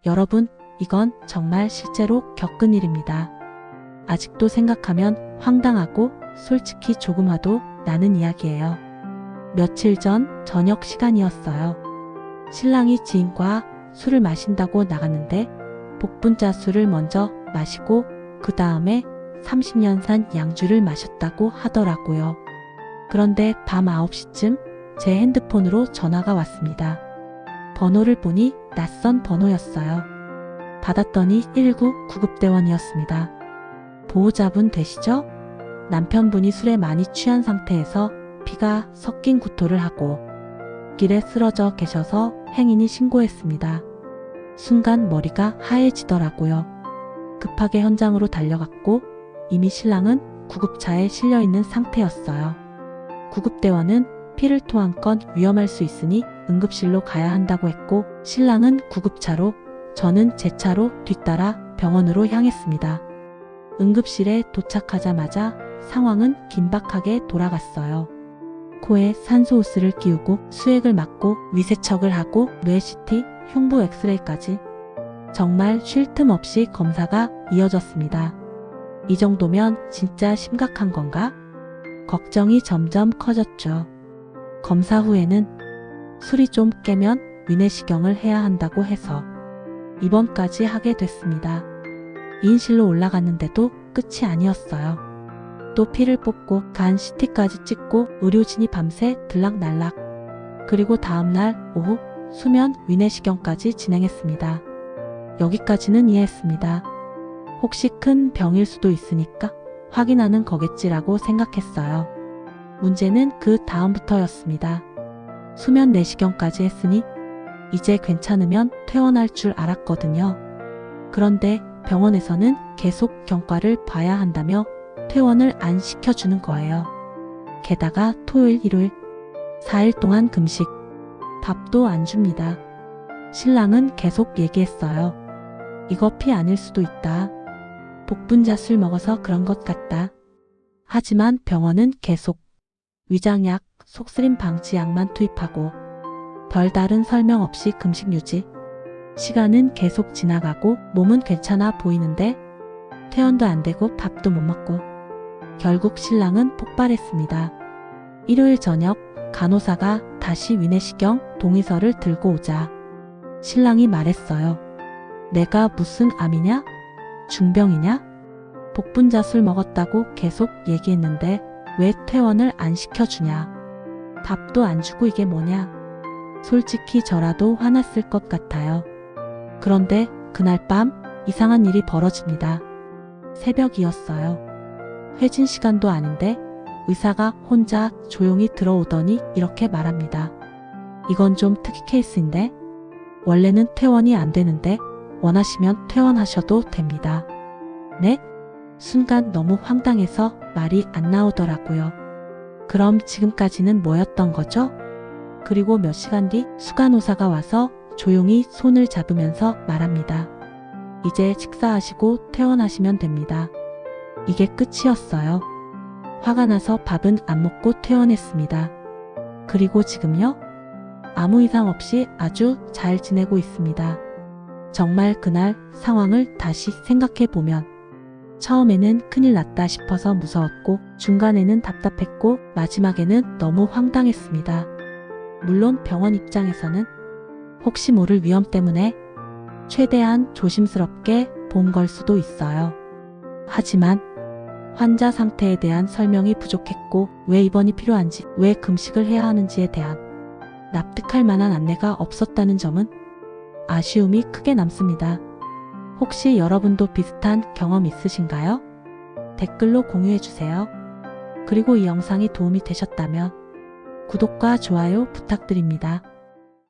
여러분, 이건 정말 실제로 겪은 일입니다. 아직도 생각하면 황당하고 솔직히 조금 화도 나는 이야기예요. 며칠 전 저녁 시간이었어요. 신랑이 지인과 술을 마신다고 나갔는데 복분자 술을 먼저 마시고 그 다음에 30년 산 양주를 마셨다고 하더라고요. 그런데 밤 9시쯤 제 핸드폰으로 전화가 왔습니다. 번호를 보니 낯선 번호였어요. 받았더니 119 구급대원이었습니다. 보호자분 되시죠? 남편분이 술에 많이 취한 상태에서 피가 섞인 구토를 하고 길에 쓰러져 계셔서 행인이 신고했습니다. 순간 머리가 하얘지더라고요. 급하게 현장으로 달려갔고 이미 신랑은 구급차에 실려있는 상태였어요. 구급대원은 피를 토한 건 위험할 수 있으니 응급실로 가야 한다고 했고 신랑은 구급차로, 저는 제 차로 뒤따라 병원으로 향했습니다. 응급실에 도착하자마자 상황은 긴박하게 돌아갔어요. 코에 산소 호스를 끼우고 수액을 맞고 위세척을 하고 뇌 CT, 흉부 엑스레이까지 정말 쉴 틈 없이 검사가 이어졌습니다. 이 정도면 진짜 심각한 건가? 걱정이 점점 커졌죠. 검사 후에는 술이 좀 깨면 위내시경을 해야 한다고 해서 입원까지 하게 됐습니다. 인실로 올라갔는데도 끝이 아니었어요. 또 피를 뽑고 간 CT까지 찍고 의료진이 밤새 들락날락. 그리고 다음날 오후 수면 위내시경까지 진행했습니다. 여기까지는 이해했습니다. 혹시 큰 병일 수도 있으니까 확인하는 거겠지라고 생각했어요. 문제는 그 다음부터였습니다. 수면 내시경까지 했으니 이제 괜찮으면 퇴원할 줄 알았거든요. 그런데 병원에서는 계속 경과를 봐야 한다며 퇴원을 안 시켜주는 거예요. 게다가 토요일, 일요일 4일 동안 금식, 밥도 안 줍니다. 신랑은 계속 얘기했어요. 이거 피 아닐 수도 있다. 복분자 술 먹어서 그런 것 같다. 하지만 병원은 계속 위장약, 속쓰림 방지약만 투입하고 별다른 설명 없이 금식 유지. 시간은 계속 지나가고 몸은 괜찮아 보이는데 퇴원도 안 되고 밥도 못 먹고 결국 신랑은 폭발했습니다. 일요일 저녁 간호사가 다시 위내시경 동의서를 들고 오자 신랑이 말했어요. 내가 무슨 암이냐? 중병이냐? 복분자 술 먹었다고 계속 얘기했는데 왜 퇴원을 안 시켜주냐? 밥도 안 주고 이게 뭐냐? 솔직히 저라도 화났을 것 같아요. 그런데 그날 밤 이상한 일이 벌어집니다. 새벽이었어요. 회진 시간도 아닌데 의사가 혼자 조용히 들어오더니 이렇게 말합니다. 이건 좀 특이 케이스인데 원래는 퇴원이 안 되는데 원하시면 퇴원하셔도 됩니다. 네? 순간 너무 황당해서 말이 안 나오더라고요. 그럼 지금까지는 뭐였던 거죠? 그리고 몇 시간 뒤 수간호사가 와서 조용히 손을 잡으면서 말합니다. 이제 식사하시고 퇴원하시면 됩니다. 이게 끝이었어요. 화가 나서 밥은 안 먹고 퇴원했습니다. 그리고 지금요? 아무 이상 없이 아주 잘 지내고 있습니다. 정말 그날 상황을 다시 생각해보면 처음에는 큰일 났다 싶어서 무서웠고 중간에는 답답했고 마지막에는 너무 황당했습니다. 물론 병원 입장에서는 혹시 모를 위험 때문에 최대한 조심스럽게 본 걸 수도 있어요. 하지만 환자 상태에 대한 설명이 부족했고 왜 입원이 필요한지, 왜 금식을 해야 하는지에 대한 납득할 만한 안내가 없었다는 점은 아쉬움이 크게 남습니다. 혹시 여러분도 비슷한 경험 있으신가요? 댓글로 공유해주세요. 그리고 이 영상이 도움이 되셨다면 구독과 좋아요 부탁드립니다.